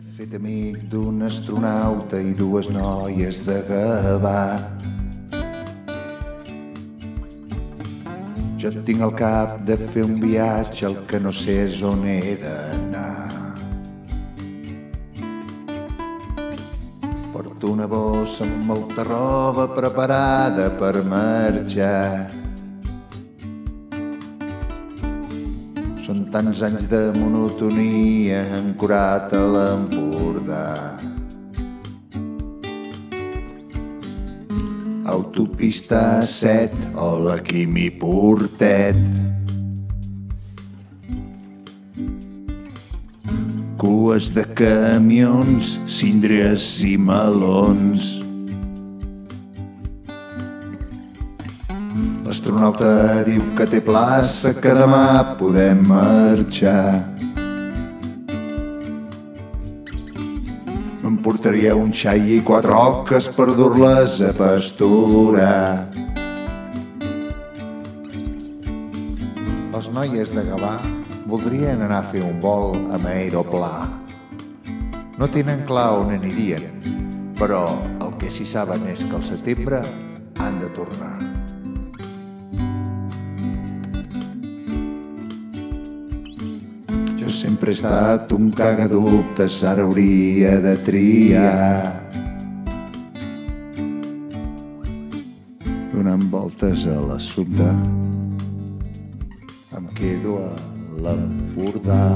M'he fet amic d'un astronauta i dues noies de Gavà. Jo tinc al cap de fer un viatge, el que no sé és on he d'anar. Porto una bossa amb molta roba preparada per marxar. Són tants anys de monotonia ancorat a l'Empordà. Autopista 7, hola Quimi Portet. Cues de camions, síndries i melons. L'astronauta diu que té plaça, que demà podem marxar. M'emportaria un xai i 4 oques per dur-les a pasturar. Les noies de Gavà voldrien anar a fer un vol amb aeroplà. No tenen clar on anirien, però el que sí saben és que al setembre han de tornar. Jo sempre he estat un cagadubtes, ara hauria de triar. Donant voltes a l'assumpte, em quedo a l'Empordà.